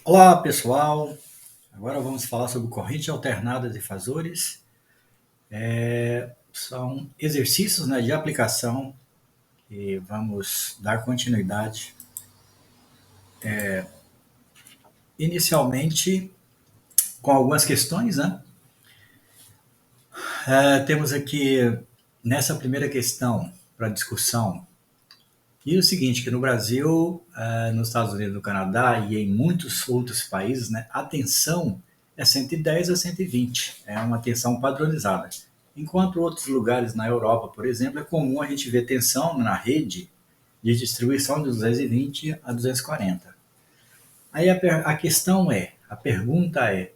Olá, pessoal. Agora vamos falar sobre corrente alternada de fasores. São exercícios, né, de aplicação e vamos dar continuidade. Inicialmente, com algumas questões, né? Temos aqui, nessa primeira questão para discussão, e o seguinte, que no Brasil, nos Estados Unidos, no Canadá e em muitos outros países, né, a tensão é 110 a 120, é uma tensão padronizada. Enquanto outros lugares na Europa, por exemplo, é comum a gente ver tensão na rede de distribuição de 220 a 240. Aí a questão é, a pergunta é,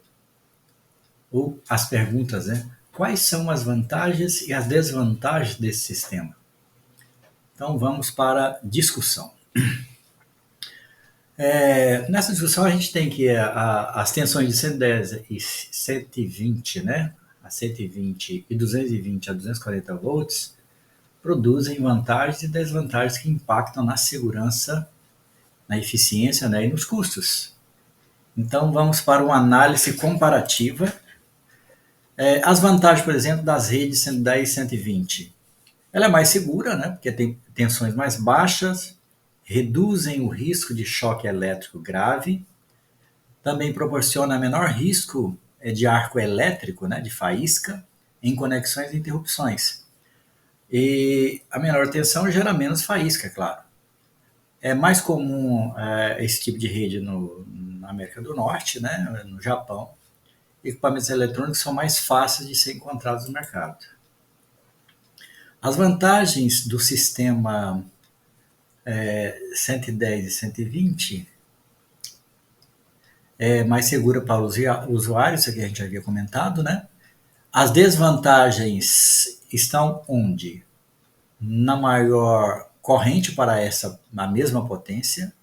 ou as perguntas, né? Quais são as vantagens e as desvantagens desse sistema? Então vamos para a discussão. Nessa discussão a gente tem que as tensões de 110 e 120, né? A 120 e 220 a 240 volts produzem vantagens e desvantagens que impactam na segurança, na eficiência, né, e nos custos. Então vamos para uma análise comparativa. As vantagens, por exemplo, das redes 110 e 120. Ela é mais segura, né, porque tem tensões mais baixas, reduzem o risco de choque elétrico grave, também proporciona menor risco de arco elétrico, né, de faísca, em conexões e interrupções. E a menor tensão gera menos faísca, é claro. É mais comum esse tipo de rede na América do Norte, né, no Japão. Equipamentos eletrônicos são mais fáceis de ser encontrados no mercado. As vantagens do sistema 110 e 120 é mais segura para os usuários, isso aqui a gente já havia comentado, né? As desvantagens estão onde? Na maior corrente para na mesma potência.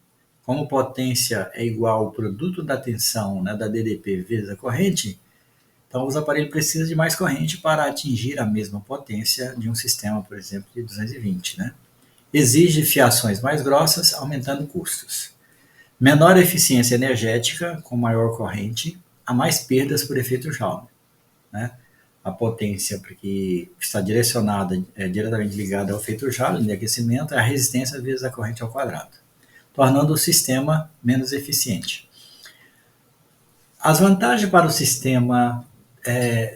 Como potência é igual ao produto da tensão, né, da DDP vezes a corrente, então os aparelhos precisam de mais corrente para atingir a mesma potência de um sistema, por exemplo, de 220. Né? Exige fiações mais grossas, aumentando custos. Menor eficiência energética, com maior corrente, há mais perdas por efeito Joule. Né? A potência, porque está direcionada, diretamente ligada ao efeito Joule de aquecimento, é a resistência vezes a corrente ao quadrado, tornando o sistema menos eficiente. As vantagens para o sistema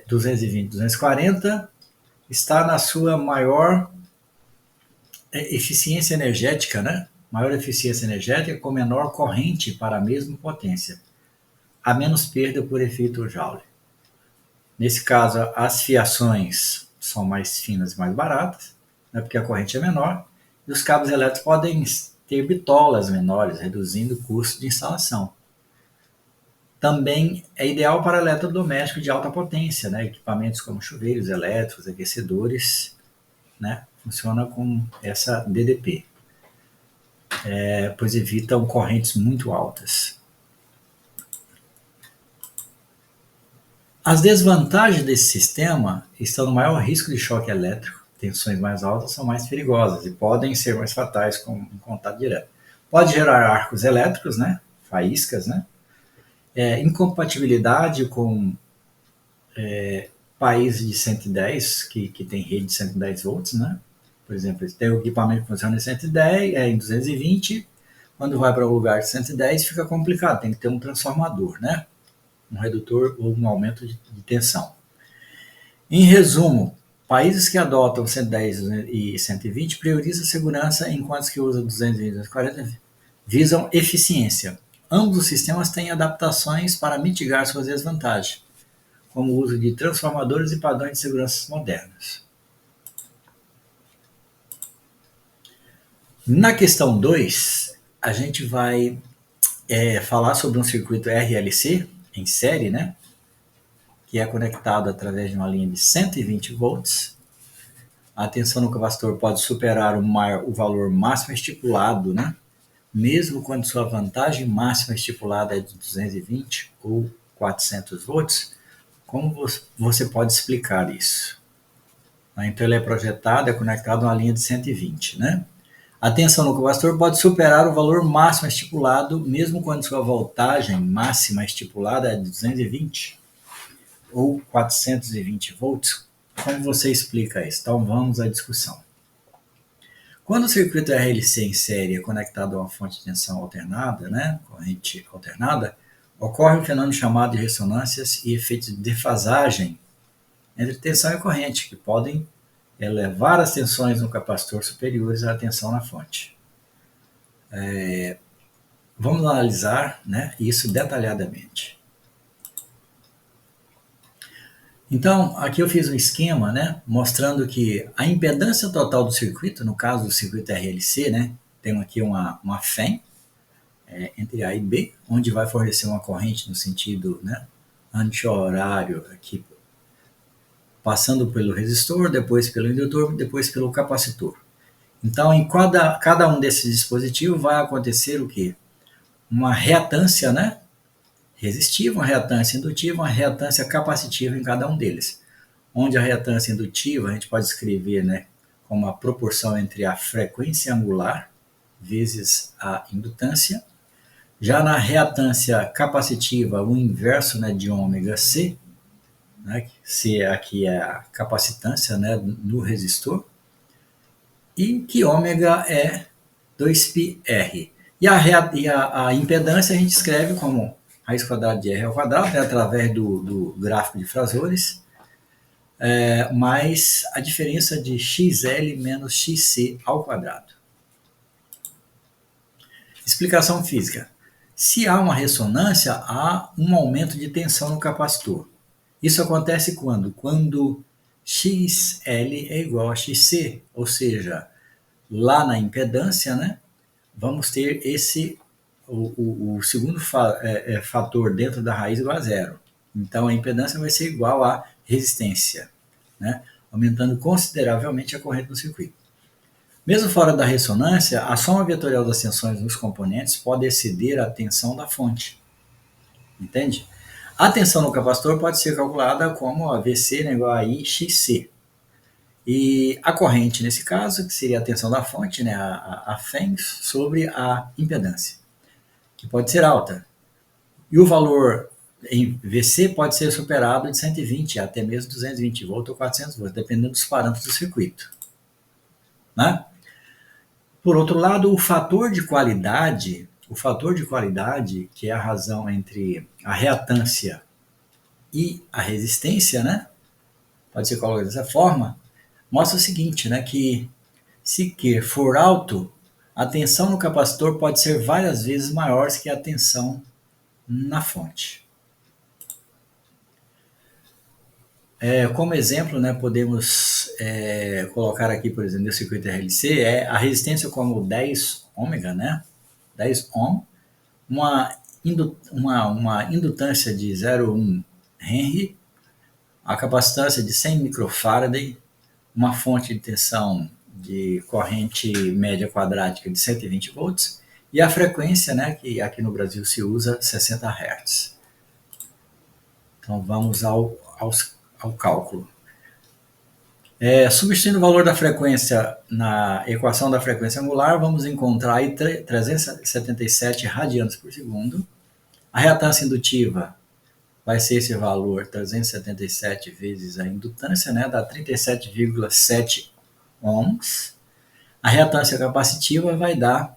220-240 está na sua maior eficiência energética, né? Maior eficiência energética com menor corrente para a mesma potência. Há menos perda por efeito Joule. Nesse caso, as fiações são mais finas e mais baratas, né, porque a corrente é menor, e os cabos elétricos podem ter bitolas menores, reduzindo o custo de instalação. Também é ideal para eletrodomésticos de alta potência, né, equipamentos como chuveiros elétricos, aquecedores, né, funciona com essa DDP, pois evitam correntes muito altas. As desvantagens desse sistema estão no maior risco de choque elétrico, tensões mais altas são mais perigosas e podem ser mais fatais com um contato direto. Pode gerar arcos elétricos, né, faíscas, né, incompatibilidade com países de 110, que tem rede de 110 volts, né, por exemplo, tem o equipamento que funciona em 110, em 220, quando vai para o lugar de 110 fica complicado, tem que ter um transformador, né, um redutor ou um aumento de tensão. Em resumo, países que adotam 110 e 120 priorizam a segurança, enquanto que usam 220 e 240 visam eficiência. Ambos os sistemas têm adaptações para mitigar suas desvantagens, como o uso de transformadores e padrões de segurança modernos. Na questão 2, a gente vai falar sobre um circuito RLC em série, né? Que é conectado através de uma linha de 120 volts. A tensão no capacitor pode superar o valor máximo estipulado, né? Mesmo quando sua vantagem máxima estipulada é de 220 ou 400 volts. Como você pode explicar isso? Então ele é projetado, é conectado a uma linha de 120, né? A tensão no capacitor pode superar o valor máximo estipulado, mesmo quando sua voltagem máxima estipulada é de 220 ou 420 volts. Como você explica isso? Então vamos à discussão. Quando o circuito RLC em série é conectado a uma fonte de tensão alternada, né, corrente alternada, ocorre um fenômeno chamado de ressonâncias e efeitos de defasagem entre tensão e corrente, que podem elevar as tensões no capacitor superiores à tensão na fonte. Vamos analisar, né, isso detalhadamente. Então, aqui eu fiz um esquema, né, mostrando que a impedância total do circuito, no caso do circuito RLC, né, tem aqui uma FEM entre A e B, onde vai fornecer uma corrente no sentido, né, anti-horário, aqui, passando pelo resistor, depois pelo indutor, depois pelo capacitor. Então, em cada um desses dispositivos vai acontecer o quê? Uma reatância, né, resistiva, uma reatância indutiva, uma reatância capacitiva em cada um deles. Onde a reatância indutiva a gente pode escrever, né, como a proporção entre a frequência angular vezes a indutância. Já na reatância capacitiva, o inverso, né, de ômega C, né, C aqui é a capacitância, né, no resistor, e que ômega é 2πr. E a impedância a gente escreve como raiz quadrada de R ao quadrado, né, através do gráfico de Frazores, mais a diferença de XL menos XC ao quadrado. Explicação física. Se há uma ressonância, há um aumento de tensão no capacitor. Isso acontece quando? Quando XL é igual a XC, ou seja, lá na impedância, né, vamos ter o segundo fator dentro da raiz igual a zero. Então a impedância vai ser igual à resistência, né, aumentando consideravelmente a corrente no circuito. Mesmo fora da ressonância, a soma vetorial das tensões nos componentes pode exceder a tensão da fonte. Entende? A tensão no capacitor pode ser calculada como a VC, né, igual a IXC. E a corrente, nesse caso, que seria a tensão da fonte, né, a FEM, sobre a impedância, que pode ser alta. E o valor em VC pode ser superado de 120 até mesmo 220 volts ou 400 volts, dependendo dos parâmetros do circuito. Né? Por outro lado, o fator de qualidade, que é a razão entre a reatância e a resistência, né, pode ser colocado dessa forma, mostra o seguinte, né, que se Q for alto, a tensão no capacitor pode ser várias vezes maior que a tensão na fonte. Como exemplo, né, podemos colocar aqui, por exemplo, no circuito RLC, a resistência como 10 ômega, né, 10 ohm, uma indutância de 0,1 Henry, a capacitância de 100 microfarad, uma fonte de tensão de corrente média quadrática de 120 volts e a frequência, né, que aqui no Brasil se usa 60 Hz. Então vamos ao cálculo. Substituindo o valor da frequência na equação da frequência angular, vamos encontrar aí 377 radianos por segundo. A reatância indutiva vai ser esse valor, 377 vezes a indutância, né, dá 37,7 ohms. A reatância capacitiva vai dar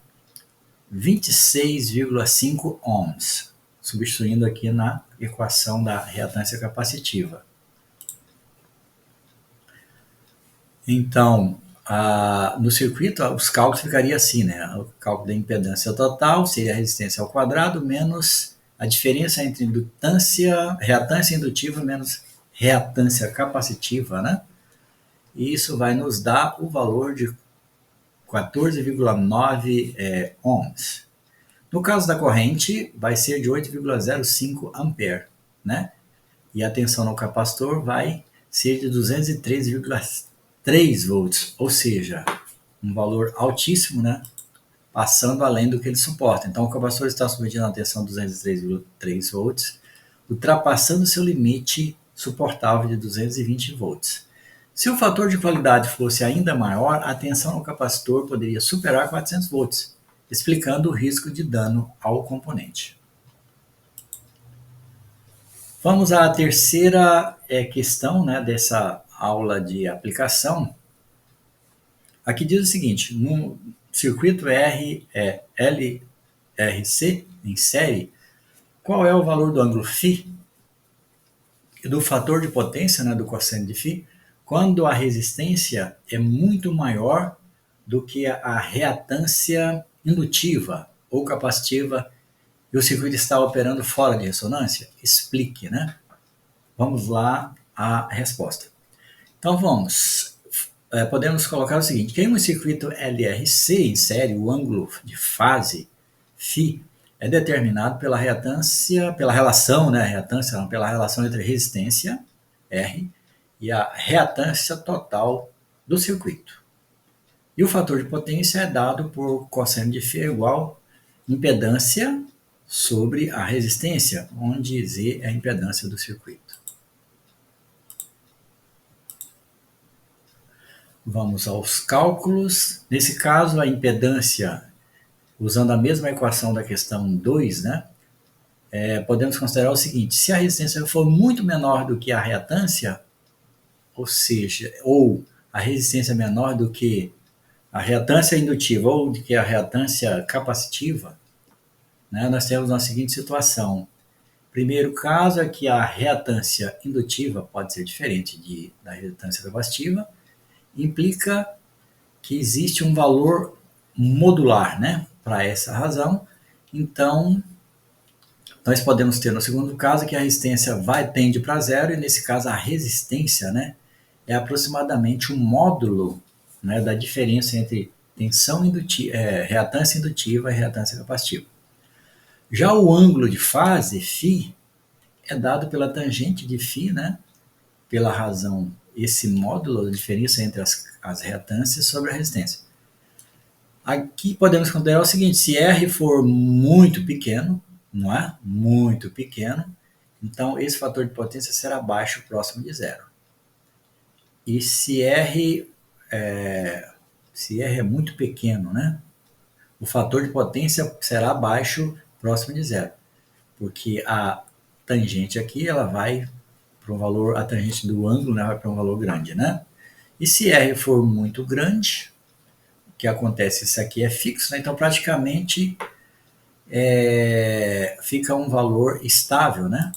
26,5 ohms, substituindo aqui na equação da reatância capacitiva. Então, no circuito, os cálculos ficariam assim, né? O cálculo da impedância total seria a resistência ao quadrado menos a diferença entre reatância indutiva menos reatância capacitiva, né? E isso vai nos dar o valor de 14,9 ohms. No caso da corrente, vai ser de 8,05 ampere, né? E a tensão no capacitor vai ser de 203,3 volts, ou seja, um valor altíssimo, né? Passando além do que ele suporta. Então, o capacitor está submetido a uma tensão de 203,3 volts, ultrapassando seu limite suportável de 220 volts. Se o fator de qualidade fosse ainda maior, a tensão no capacitor poderia superar 400 volts, explicando o risco de dano ao componente. Vamos à terceira questão, né, dessa aula de aplicação. Aqui diz o seguinte: no circuito LRC em série, qual é o valor do ângulo φ e do fator de potência, né, do cosseno de φ, quando a resistência é muito maior do que a reatância indutiva ou capacitiva e o circuito está operando fora de ressonância? Explique, né? Vamos lá a resposta. Então vamos, podemos colocar o seguinte: que em um circuito LRC em série, o ângulo de fase φ é determinado pela reatância, pela relação, né, reatância não, pela relação entre resistência, R, e a reatância total do circuito. E o fator de potência é dado por cosseno de φ igual impedância sobre a resistência, onde Z é a impedância do circuito. Vamos aos cálculos. Nesse caso, a impedância, usando a mesma equação da questão 2, né, podemos considerar o seguinte: se a resistência for muito menor do que a reatância, ou seja, ou a resistência menor do que a reatância indutiva ou do que a reatância capacitiva, né, nós temos a seguinte situação. Primeiro caso é que a reatância indutiva pode ser diferente da reatância capacitiva, implica que existe um valor modular, né, para essa razão. Então, nós podemos ter no segundo caso que a resistência tende para zero, e nesse caso a resistência, né, é aproximadamente um módulo, né, da diferença entre tensão indutiva, reatância indutiva e reatância capacitiva. Já o ângulo de fase, φ, é dado pela tangente de φ, né, pela razão, esse módulo, a diferença entre as reatâncias sobre a resistência. Aqui podemos considerar o seguinte: se R for muito pequeno, não é? Muito pequeno, então esse fator de potência será baixo, próximo de zero. E se R é muito pequeno, né, o fator de potência será baixo, próximo de zero, porque a tangente aqui ela vai para um valor, a tangente do ângulo, né, vai para um valor grande, né? E se R for muito grande, o que acontece? Isso aqui é fixo, né? Então praticamente fica um valor estável, né?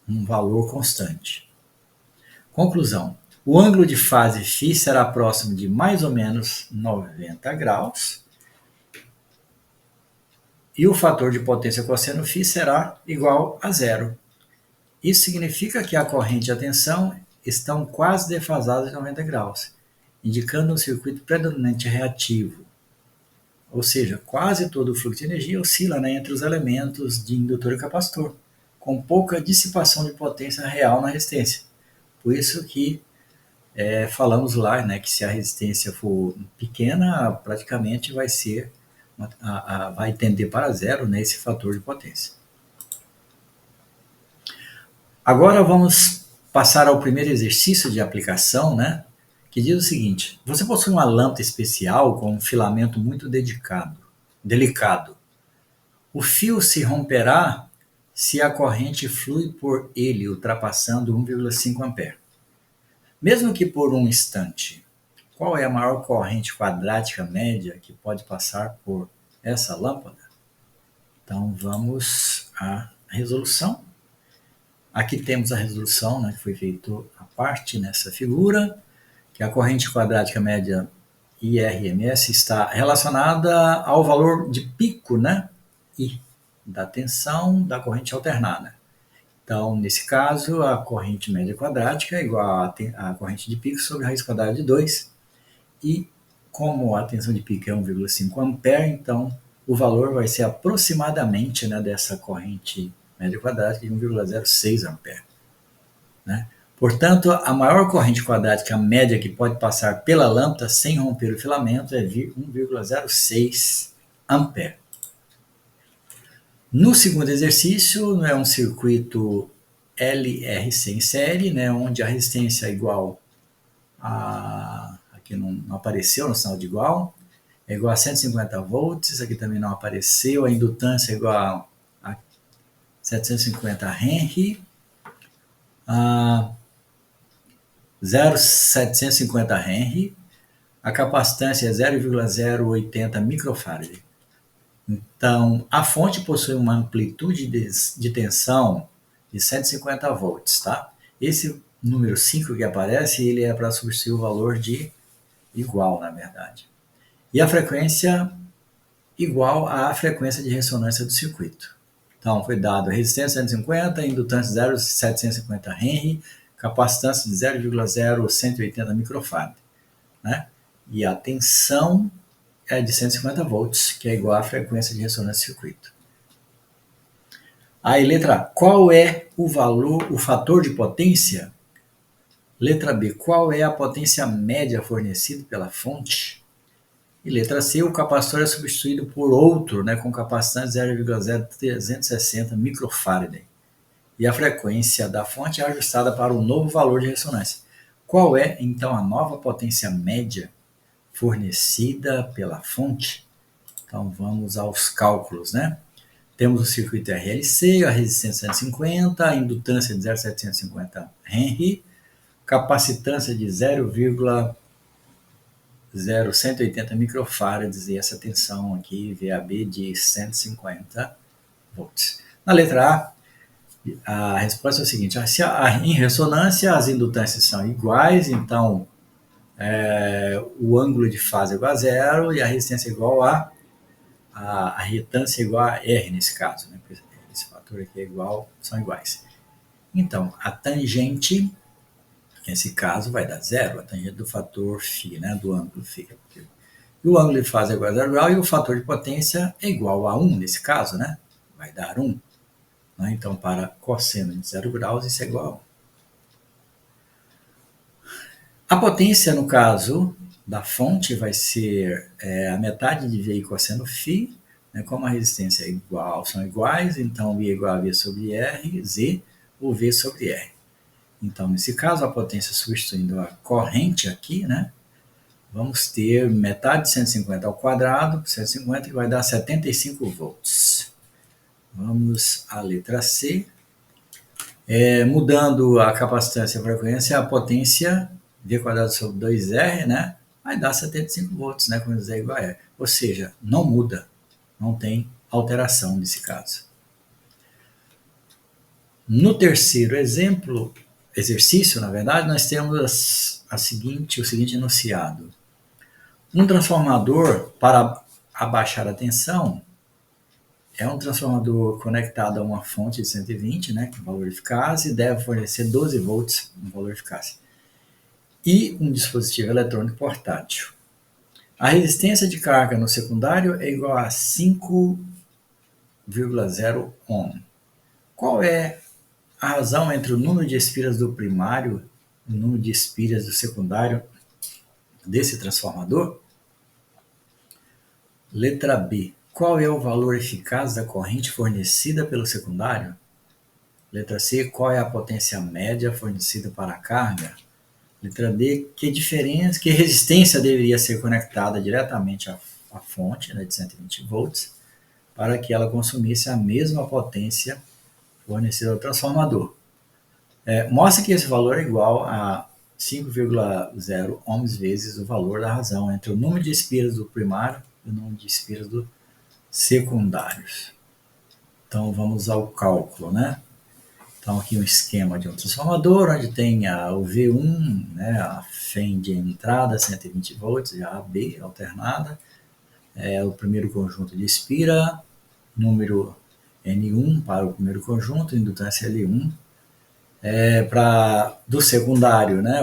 Um valor constante. Conclusão: o ângulo de fase φ será próximo de mais ou menos 90 graus e o fator de potência cosseno φ será igual a zero. Isso significa que a corrente e a tensão estão quase defasadas de 90 graus, indicando um circuito predominante reativo. Ou seja, quase todo o fluxo de energia oscila, né, entre os elementos de indutor e capacitor, com pouca dissipação de potência real na resistência. Por isso que falamos lá, né, que se a resistência for pequena, praticamente vai tender para zero, né, esse fator de potência. Agora vamos passar ao primeiro exercício de aplicação, né, que diz o seguinte: você possui uma lâmpada especial com um filamento muito delicado. O fio se romperá se a corrente flui por ele, ultrapassando 1,5 A. Mesmo que por um instante, qual é a maior corrente quadrática média que pode passar por essa lâmpada? Então vamos à resolução. Aqui temos a resolução, né, que foi feita a parte nessa figura, que a corrente quadrática média IRMS está relacionada ao valor de pico, né, I, da tensão da corrente alternada. Então, nesse caso, a corrente média quadrática é igual à corrente de pico sobre a raiz quadrada de 2. E como a tensão de pico é 1,5 A, então o valor vai ser aproximadamente, né, dessa corrente média quadrática de 1,06 A. Né? Portanto, a maior corrente quadrática média que pode passar pela lâmpada sem romper o filamento é 1,06 A. No segundo exercício, é um circuito LRC em série, né, onde a resistência é igual aqui não apareceu no sinal de igual, é igual a 150 volts, isso aqui também não apareceu, a indutância é igual a 750 Henry, 0,750 Henry, a capacitância é 0,080 microfarad. Então, a fonte possui uma amplitude de tensão de 150 volts, tá? Esse número 5 que aparece, ele é para substituir o valor de igual, na verdade. E a frequência igual à frequência de ressonância do circuito. Então, foi dado a resistência 150, indutância 0,750 Henry, capacitância de 0,0180 microfarad, né? E a tensão é de 150 volts, que é igual à frequência de ressonância do circuito. Aí, letra A, qual é o valor, o fator de potência? Letra B, qual é a potência média fornecida pela fonte? E letra C, o capacitor é substituído por outro, né, com capacitância 0,0360 microfarad. E a frequência da fonte é ajustada para o novo valor de ressonância. Qual é, então, a nova potência média fornecida pela fonte? Então, vamos aos cálculos, né? Temos o circuito RLC, a resistência 150, a indutância de 0,750 Henry, capacitância de 0,0180 microfarads e essa tensão aqui, VAB, de 150 volts. Na letra A resposta é o seguinte: em ressonância as indutâncias são iguais, então o ângulo de fase é igual a zero e a resistência é igual a retância é igual a R nesse caso, né? Esse fator aqui é igual, são iguais. Então, a tangente, nesse caso, vai dar zero, a tangente do fator φ, né? Do ângulo φ. E o ângulo de fase é igual a 0 grau e o fator de potência é igual a 1 nesse caso, né? Vai dar 1. Né? Então, para cosseno de 0 graus, isso é igual a 1. A potência, no caso da fonte, vai ser a metade de V cosseno φ, né? Como a resistência é igual, são iguais, então I é igual a V sobre R, Z, ou V sobre R. Então, nesse caso, a potência substituindo a corrente aqui, né? Vamos ter metade de 150 ao quadrado, 150, que vai dar 75 volts. Vamos à letra C. Mudando a capacitância e a frequência, a potência V quadrado sobre 2R, né? Vai dar 75 volts, né? Como dizer igual a R. Ou seja, não muda, não tem alteração nesse caso. No terceiro exercício, na verdade, nós temos o seguinte enunciado. Um transformador, para abaixar a tensão, é um transformador conectado a uma fonte de 120, né, que é o valor eficaz, e deve fornecer 12 volts no valor eficaz. E um dispositivo eletrônico portátil. A resistência de carga no secundário é igual a 5,0 ohm. Qual é a razão entre o número de espiras do primário e o número de espiras do secundário desse transformador? Letra B. Qual é o valor eficaz da corrente fornecida pelo secundário? Letra C. Qual é a potência média fornecida para a carga? Letra D. Que resistência deveria ser conectada diretamente à fonte, né, de 120 volts para que ela consumisse a mesma potência fornecida ao transformador? Mostra que esse valor é igual a 5,0 ohms vezes o valor da razão entre o número de espiras do primário e o número de espiras do secundários. Então, vamos ao cálculo, né? Então, aqui um esquema de um transformador, onde tem o V1, né, a FEM de entrada, 120 volts, e a AB alternada. O primeiro conjunto de espira, número N1 para o primeiro conjunto, indutância L1. Do secundário, né,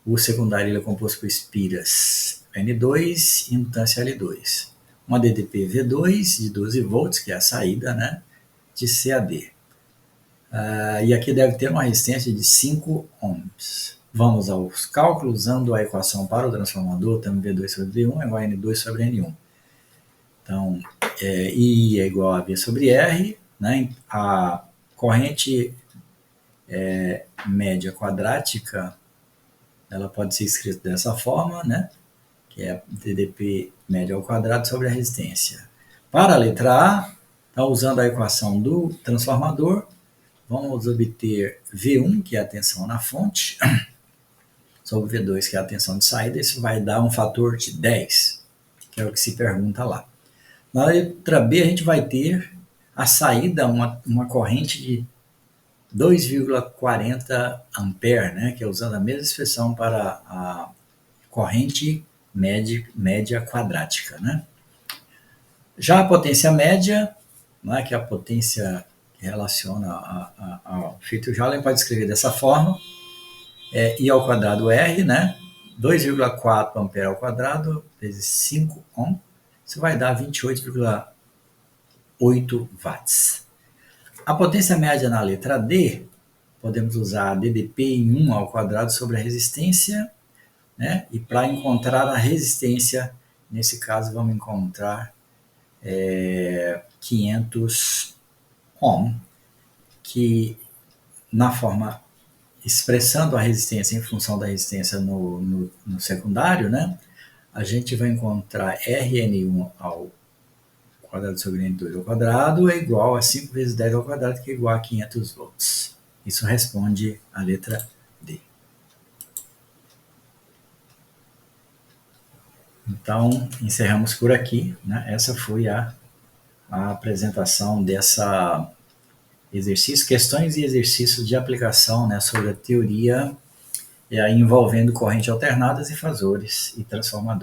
o secundário ele é composto por espiras N2 e indutância L2. Uma DDP V2 de 12 volts, que é a saída, né, de CAD. E aqui deve ter uma resistência de 5 ohms. Vamos aos cálculos, usando a equação para o transformador, temos V2 sobre V1 é igual a N2 sobre N1. Então, I é igual a V sobre R, né? A corrente média quadrática ela pode ser escrita dessa forma, né? Que é DDP média ao quadrado sobre a resistência. Para a letra A, está usando a equação do transformador, vamos obter V1, que é a tensão na fonte, sobre V2, que é a tensão de saída. Isso vai dar um fator de 10, que é o que se pergunta lá. Na letra B, a gente vai ter a saída, uma corrente de 2,40 ampere, né, que é usando a mesma expressão para a corrente média quadrática. Né? Já a potência média, né, que é a potência que relaciona ao efeito Joule, pode escrever dessa forma, I ao quadrado R, né, 2,4 ampere ao quadrado, vezes 5 ohm, isso vai dar 28,8 watts. A potência média na letra D, podemos usar DDP em 1 ao quadrado sobre a resistência, né? E para encontrar a resistência, nesse caso vamos encontrar 500 ohm, que na forma expressando a resistência em função da resistência no secundário, né? A gente vai encontrar Rn1 ao quadrado sobre N2 ao quadrado é igual a 5 vezes 10 ao quadrado, que é igual a 500 volts. Isso responde a letra D. Então, encerramos por aqui. Né? Essa foi a apresentação dessa exercício, questões e exercícios de aplicação, né, sobre a teoria envolvendo corrente alternadas e fasores e transformadores.